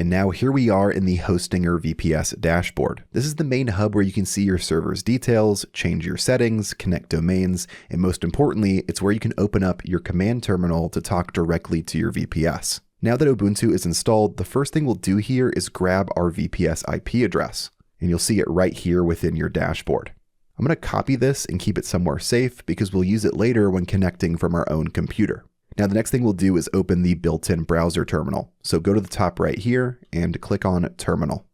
And now here we are in the Hostinger VPS dashboard. This is the main hub where you can see your server's details, change your settings, connect domains, and most importantly, it's where you can open up your command terminal to talk directly to your VPS. Now that Ubuntu is installed, the first thing we'll do here is grab our VPS IP address, and you'll see it right here within your dashboard. I'm going to copy this and keep it somewhere safe because we'll use it later when connecting from our own computer. Now the next thing we'll do is open the built-in browser terminal. So go to the top right here and click on Terminal.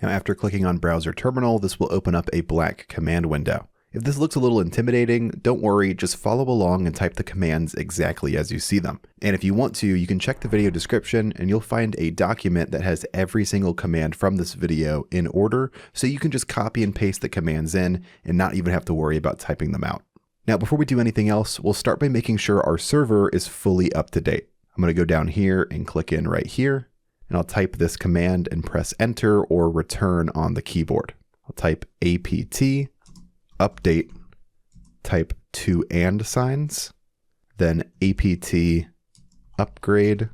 Now after clicking on Browser Terminal, this will open up a blank command window. If this looks a little intimidating, don't worry, just follow along and type the commands exactly as you see them. And if you want to, you can check the video description and you'll find a document that has every single command from this video in order, so you can just copy and paste the commands in and not even have to worry about typing them out. Now, before we do anything else, we'll start by making sure our server is fully up to date. I'm going to go down here and click in right here, and I'll type this command and press enter or return on the keyboard. I'll type apt update, type 2 and signs, then apt upgrade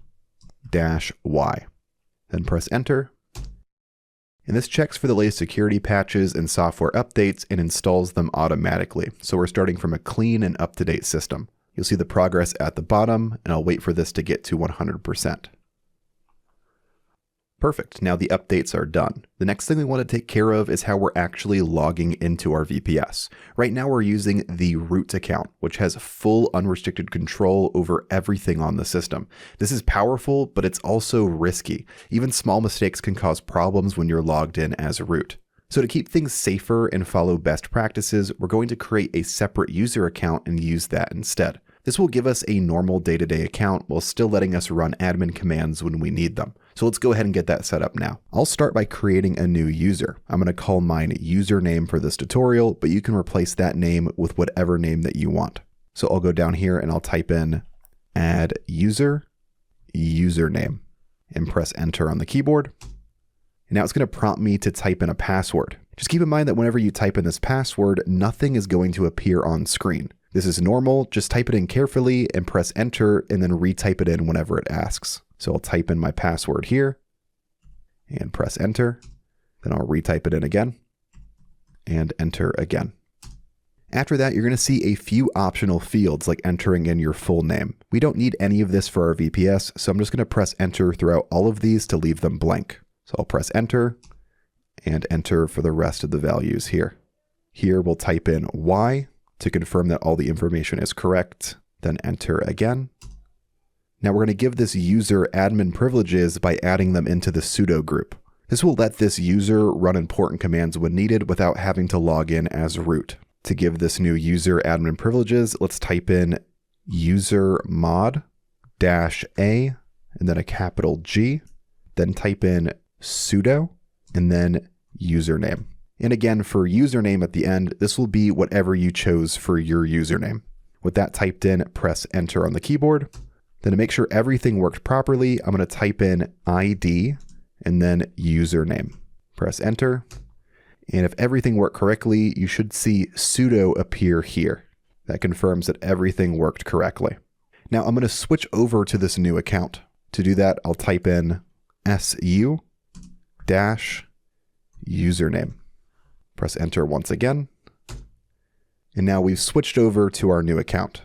-y, then press enter. And this checks for the latest security patches and software updates and installs them automatically. So we're starting from a clean and up-to-date system. You'll see the progress at the bottom, and I'll wait for this to get to 100%. Perfect, now the updates are done. The next thing we want to take care of is how we're actually logging into our VPS. Right now we're using the root account, which has full unrestricted control over everything on the system. This is powerful, but it's also risky. Even small mistakes can cause problems when you're logged in as root. So to keep things safer and follow best practices, we're going to create a separate user account and use that instead. This will give us a normal day-to-day account while still letting us run admin commands when we need them. So let's go ahead and get that set up now. I'll start by creating a new user. I'm going to call mine username for this tutorial, but you can replace that name with whatever name that you want. So I'll go down here and I'll type in add user, username, and press enter on the keyboard. And now it's going to prompt me to type in a password. Just keep in mind that whenever you type in this password, nothing is going to appear on screen. This is normal, just type it in carefully and press enter and then retype it in whenever it asks. So I'll type in my password here and press enter. Then I'll retype it in again and enter again. After that, you're going to see a few optional fields like entering in your full name. We don't need any of this for our VPS, so I'm just going to press enter throughout all of these to leave them blank. So I'll press enter and enter for the rest of the values here. Here we'll type in Y to confirm that all the information is correct, then enter again. Now we're going to give this user admin privileges by adding them into the sudo group. This will let this user run important commands when needed without having to log in as root. To give this new user admin privileges, let's type in user mod -a and then a capital G, then type in sudo and then username. And again, for username at the end, this will be whatever you chose for your username. With that typed in, press enter on the keyboard. Then to make sure everything worked properly, I'm going to type in ID and then username. Press enter. And if everything worked correctly, you should see sudo appear here. That confirms that everything worked correctly. Now I'm going to switch over to this new account. To do that, I'll type in su-username. Press enter once again. And now we've switched over to our new account.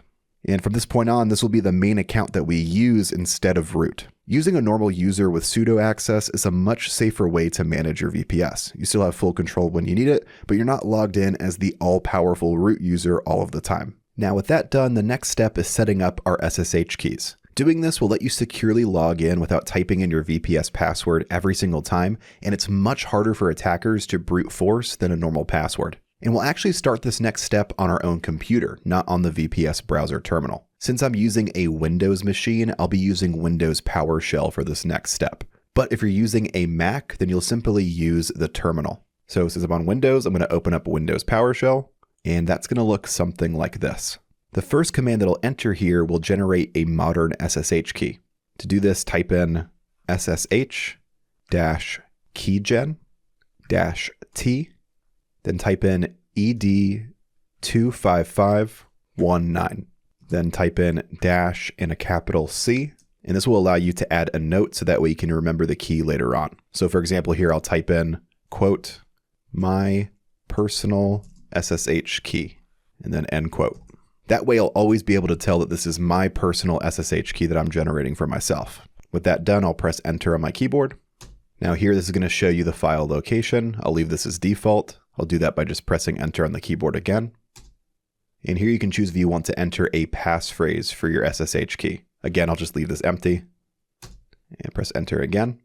And from this point on, this will be the main account that we use instead of root. Using a normal user with sudo access is a much safer way to manage your VPS. You still have full control when you need it, but you're not logged in as the all-powerful root user all of the time. Now with that done, the next step is setting up our SSH keys. Doing this will let you securely log in without typing in your VPS password every single time, and it's much harder for attackers to brute force than a normal password. And we'll actually start this next step on our own computer, not on the VPS browser terminal. Since I'm using a Windows machine, I'll be using Windows PowerShell for this next step. But if you're using a Mac, then you'll simply use the terminal. So since I'm on Windows, I'm going to open up Windows PowerShell, and that's going to look something like this. The first command that I'll enter here will generate a modern SSH key. To do this, type in SSH-keygen-t, then type in ed25519. Then type in dash and a capital C, And this will allow you to add a note so that way you can remember the key later on. So for example, here I'll type in, quote, my personal SSH key, and then end quote. That way I'll always be able to tell that this is my personal SSH key that I'm generating for myself. With that done, I'll press enter on my keyboard. Now here, this is going to show you the file location. I'll leave this as default. I'll do that by just pressing enter on the keyboard again. And here you can choose if you want to enter a passphrase for your SSH key. Again, I'll just leave this empty and press enter again.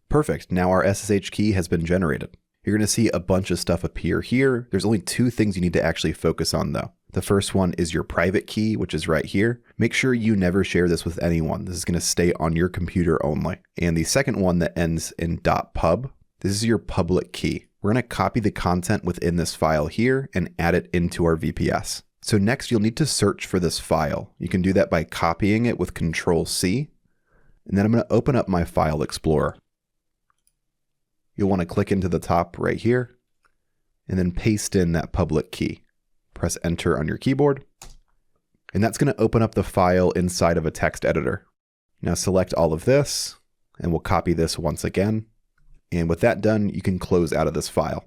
Perfect. Now our SSH key has been generated. You're going to see a bunch of stuff appear here. There's only two things you need to actually focus on though. The first one is your private key, which is right here. Make sure you never share this with anyone. This is going to stay on your computer only. And the second one that ends in .pub, this is your public key. We're going to copy the content within this file here and add it into our VPS. So next you'll need to search for this file. You can do that by copying it with Control-C. And then I'm going to open up my file explorer. You'll want to click into the top right here and then paste in that public key. Press enter on your keyboard. And that's going to open up the file inside of a text editor. Now select all of this and we'll copy this once again. And with that done, you can close out of this file.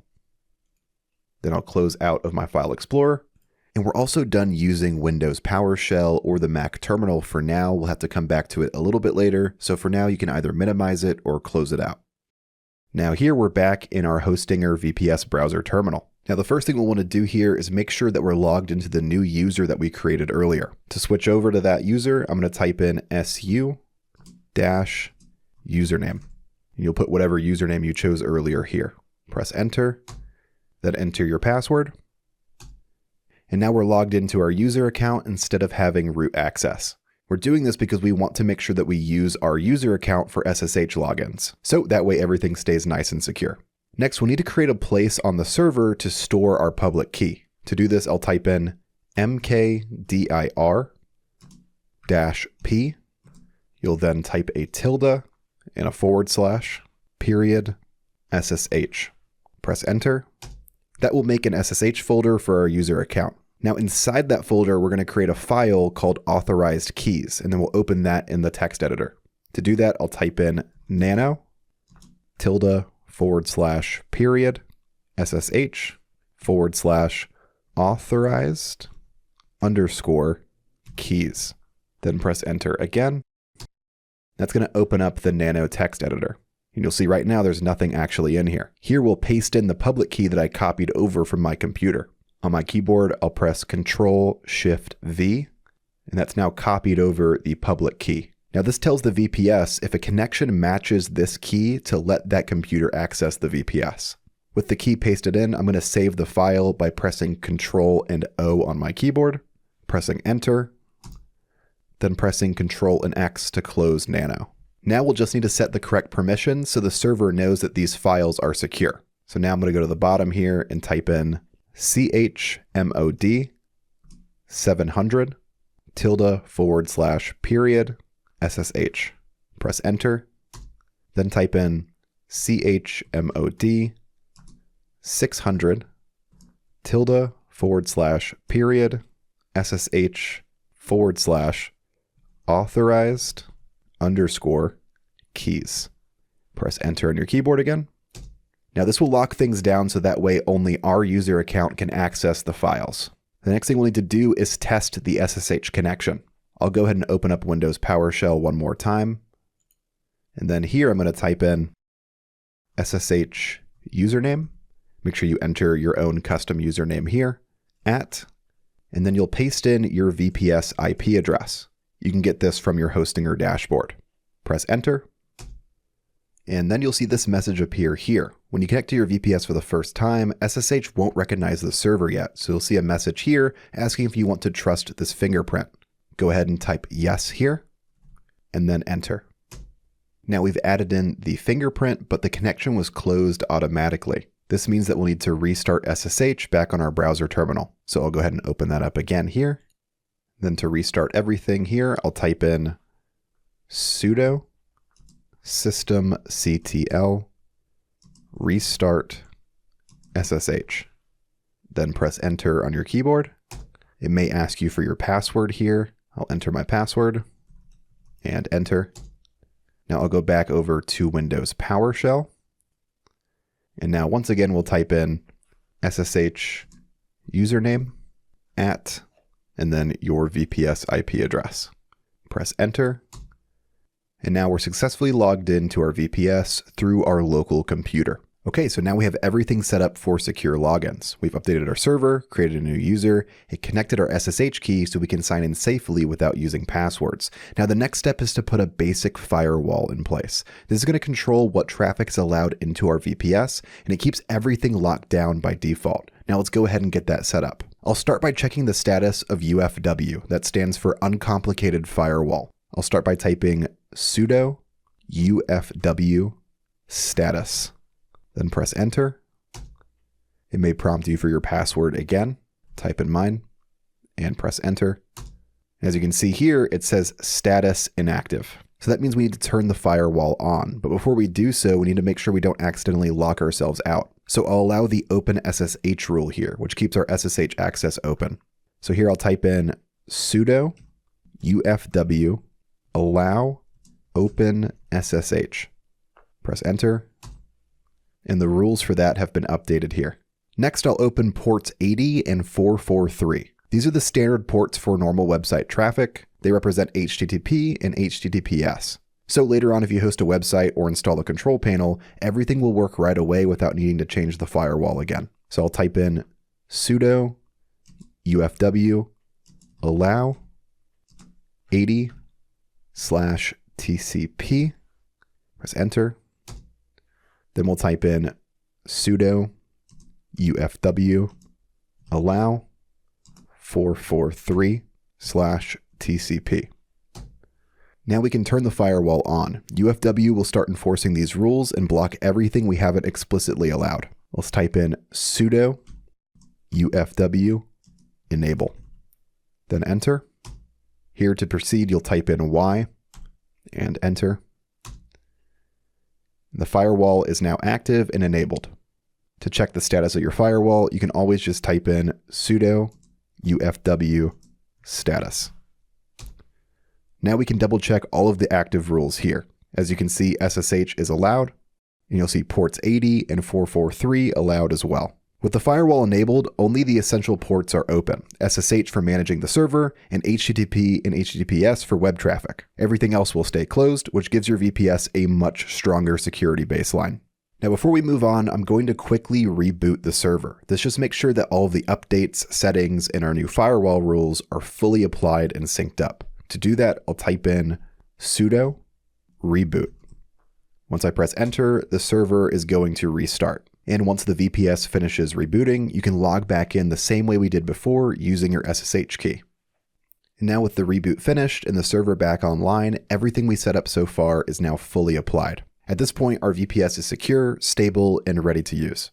Then I'll close out of my file explorer. And we're also done using Windows PowerShell or the Mac terminal for now. We'll have to come back to it a little bit later. So for now, you can either minimize it or close it out. Now here we're back in our Hostinger VPS browser terminal. Now the first thing we'll want to do here is make sure that we're logged into the new user that we created earlier. To switch over to that user, I'm going to type in su-username. And you'll put whatever username you chose earlier here. Press enter, then enter your password. And now we're logged into our user account instead of having root access. We're doing this because we want to make sure that we use our user account for SSH logins. So that way everything stays nice and secure. Next, we'll need to create a place on the server to store our public key. To do this, I'll type in mkdir-p. You'll then type a tilde and a /, SSH. Press enter. That will make an SSH folder for our user account. Now inside that folder, we're going to create a file called authorized keys, and then we'll open that in the text editor. To do that, I'll type in nano tilde / SSH / authorized _ keys. Then press enter again. That's going to open up the nano text editor. And you'll see right now there's nothing actually in here. Here we'll paste in the public key that I copied over from my computer. On my keyboard, I'll press Control-Shift-V, and that's now copied over the public key. Now this tells the VPS if a connection matches this key to let that computer access the VPS. With the key pasted in, I'm going to save the file by pressing Control and O on my keyboard, pressing enter, then pressing Control and X to close nano. Now we'll just need to set the correct permissions so the server knows that these files are secure. So now I'm going to go to the bottom here and type in chmod 700 tilde / SSH. Press enter. Then type in chmod 600 tilde / SSH / authorized _ keys. Press enter on your keyboard again. Now this will lock things down so that way only our user account can access the files. The next thing we'll need to do is test the SSH connection. I'll go ahead and open up Windows PowerShell one more time. And then here I'm going to type in SSH username. Make sure you enter your own custom username here, @ and then you'll paste in your VPS IP address. You can get this from your Hostinger dashboard. Press enter. And then you'll see this message appear here. When you connect to your VPS for the first time, SSH won't recognize the server yet. So you'll see a message here asking if you want to trust this fingerprint. Go ahead and type yes here and then enter. Now we've added in the fingerprint, but the connection was closed automatically. This means that we'll need to restart SSH back on our browser terminal. So I'll go ahead and open that up again here. Then to restart everything here, I'll type in sudo systemctl restart SSH. Then press enter on your keyboard. It may ask you for your password here. I'll enter my password and enter. Now I'll go back over to Windows PowerShell. And now once again, we'll type in SSH username at, and then your VPS IP address. Press enter. And now we're successfully logged into our VPS through our local computer. Okay, so now we have everything set up for secure logins. We've updated our server, created a new user, and connected our SSH key so we can sign in safely without using passwords. Now the next step is to put a basic firewall in place. This is going to control what traffic is allowed into our VPS, and it keeps everything locked down by default. Now let's go ahead and get that set up. I'll start by checking the status of UFW. That stands for Uncomplicated Firewall. I'll start by typing sudo UFW status. Then press enter. It may prompt you for your password again. Type in mine and press enter. As you can see here, it says status inactive. So that means we need to turn the firewall on. But before we do so, we need to make sure we don't accidentally lock ourselves out. So I'll allow the open SSH rule here, which keeps our SSH access open. So here I'll type in sudo UFW allow open SSH. Press enter. And the rules for that have been updated here. Next, I'll open ports 80 and 443. These are the standard ports for normal website traffic. They represent HTTP and HTTPS. So later on, if you host a website or install a control panel, everything will work right away without needing to change the firewall again. So I'll type in sudo UFW allow 80/TCP. Press enter. Then we'll type in sudo UFW allow 443/TCP. Now we can turn the firewall on. UFW will start enforcing these rules and block everything we haven't explicitly allowed. Let's type in sudo UFW enable. Then enter. Here to proceed, you'll type in Y and enter. The firewall is now active and enabled. To check the status of your firewall, you can always just type in sudo UFW status. Now we can double check all of the active rules here. As you can see, SSH is allowed, and you'll see ports 80 and 443 allowed as well. With the firewall enabled, only the essential ports are open. SSH for managing the server, and HTTP and HTTPS for web traffic. Everything else will stay closed, which gives your VPS a much stronger security baseline. Now before we move on, I'm going to quickly reboot the server. This just makes sure that all of the updates, settings, and our new firewall rules are fully applied and synced up. To do that, I'll type in sudo reboot. Once I press enter, the server is going to restart. And once the VPS finishes rebooting, you can log back in the same way we did before using your SSH key. And now with the reboot finished and the server back online, everything we set up so far is now fully applied. At this point, our VPS is secure, stable, and ready to use.